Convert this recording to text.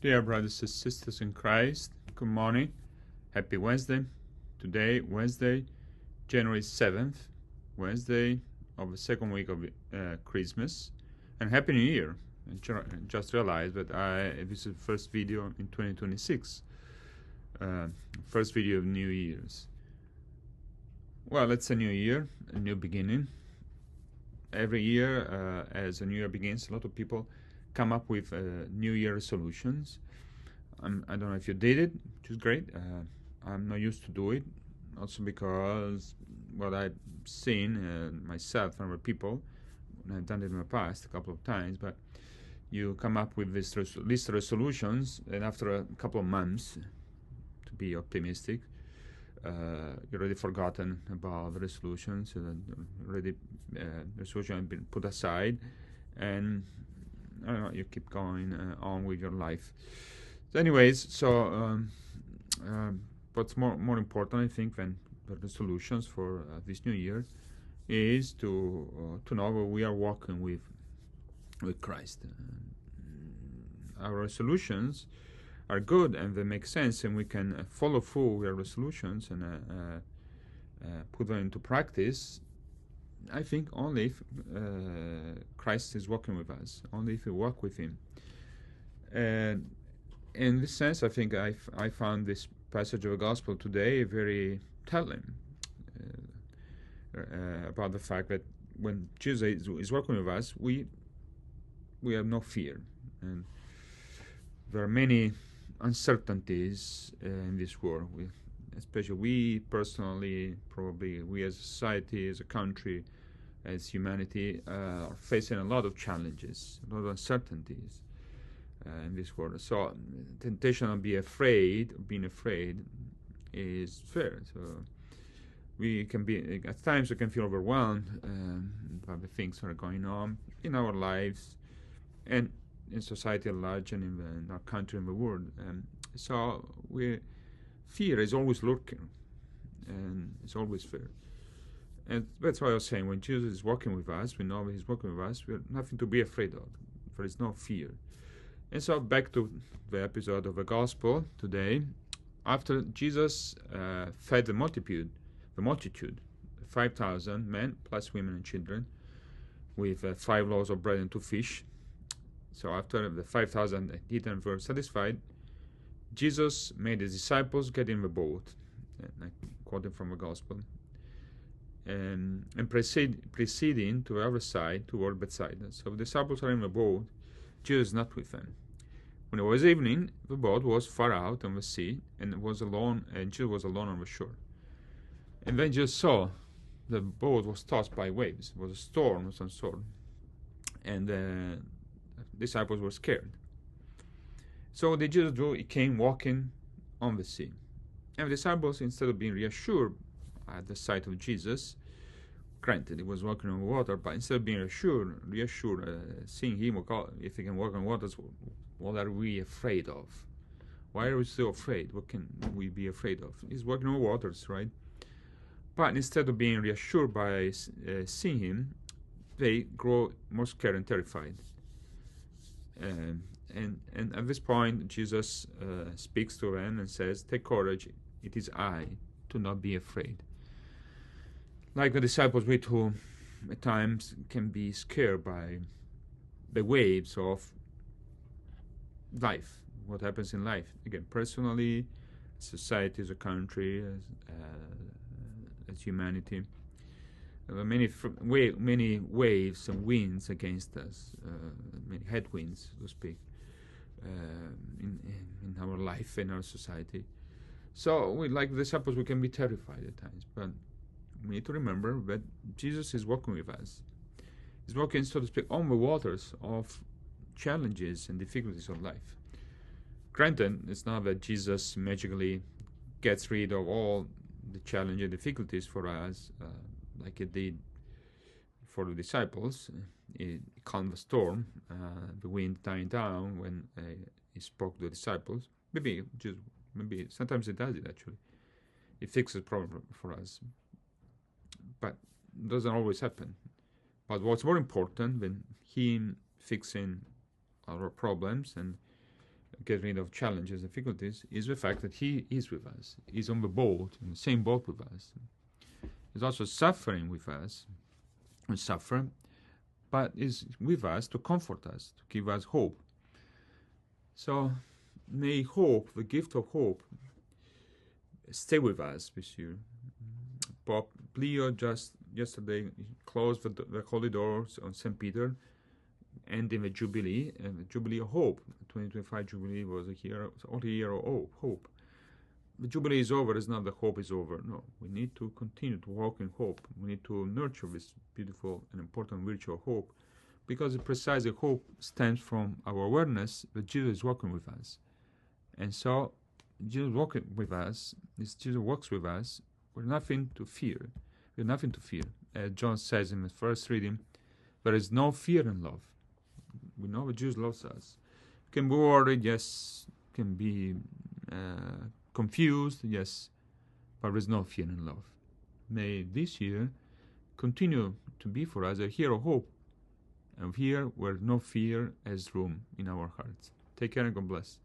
Dear brothers and sisters in Christ, good morning. Happy Wednesday. Today, Wednesday, January 7th, Wednesday of the second week of Christmas. And Happy New Year. I just realized that this is the first video in 2026. First video of New Year's. Well, it's a new year, a new beginning. Every year, as a new year begins, a lot of people come up with New Year resolutions. I don't know if you did it, which is great. I'm not used to do it, also because what I've seen myself from other people, and I've done it in the past a couple of times, but you come up with this list of resolutions, and after a couple of months, to be optimistic, you're already forgotten about the resolutions, already resolution have been put aside, and I don't know, you keep going on with your life. So anyways, what's more important, I think, than the resolutions for this new year is to know that we are walking with Christ. Our resolutions are good and they make sense, and we can follow through with our resolutions and put them into practice. I think only if Christ is walking with us, only if we walk with Him. And in this sense, I think I found this passage of the Gospel today very telling about the fact that when Jesus is walking with us, we have no fear. And there are many uncertainties in this world. Especially we personally, probably we as a society, as a country, as humanity, are facing a lot of challenges, a lot of uncertainties in this world. So temptation of being afraid is fair. So we can be, at times we can feel overwhelmed by the things that are going on in our lives and in society at large and in our country and the world. So fear is always lurking, and it's always fear. And that's why I was saying, when Jesus is walking with us, we know that He's walking with us, we have nothing to be afraid of. There is no fear. And so back to the episode of the Gospel today. After Jesus fed the multitude, 5,000 men, plus women and children, with 5 loaves of bread and 2 fish. So after the 5,000 had eaten and were satisfied, Jesus made His disciples get in the boat, and I quote from the Gospel, and proceeding to the other side toward Bethsaida. So the disciples are in the boat, Jesus not with them. When it was evening, the boat was far out on the sea, and Jesus was alone on the shore. And then Jesus saw the boat was tossed by waves. It was a storm of some sort, and the disciples were scared. So what did Jesus do? He came walking on the sea. And the disciples, instead of being reassured at the sight of Jesus, granted, He was walking on water, but instead of being reassured, seeing Him, if He can walk on waters, what are we afraid of? Why are we so afraid? What can we be afraid of? He's walking on waters, right? But instead of being reassured by seeing Him, they grow more scared and terrified. And at this point, Jesus speaks to them and says, "Take courage, it is I, do not be afraid." Like the disciples, we too, at times, can be scared by the waves of life, what happens in life. Again, personally, society, as a country, as humanity. There are many waves and winds against us, many headwinds, so to speak, in our life, in our society. So, like the disciples, we can be terrified at times, but we need to remember that Jesus is walking with us. He's walking, so to speak, on the waters of challenges and difficulties of life. Granted, it's not that Jesus magically gets rid of all the challenge and difficulties for us, like He did for the disciples. He calmed the storm, the wind dying down when He spoke to the disciples. Maybe sometimes He does it actually. He fixes problem for us, but it doesn't always happen. But what's more important than Him fixing our problems and get rid of challenges, difficulties, is the fact that He is with us. He's on the boat, in the same boat with us. He's also suffering with us, we suffer, but is with us to comfort us, to give us hope. So may hope, the gift of hope, stay with us this year. Pope Leo just yesterday closed the holy doors on St. Peter, ending the Jubilee, and the Jubilee of Hope. 2025 Jubilee was a year of hope. The Jubilee is over, it's not the hope is over. No, we need to continue to walk in hope. We need to nurture this beautiful and important virtue of hope, because precisely hope stems from our awareness that Jesus is walking with us. And so, Jesus walking with us, Jesus walks with us, we're nothing to fear. We have nothing to fear. As John says in the first reading, there is no fear in love. We know that Jesus loves us. Can be worried, yes. Can be confused, yes. But there is no fear in love. May this year continue to be for us a year of hope, and here where no fear has room in our hearts. Take care and God bless.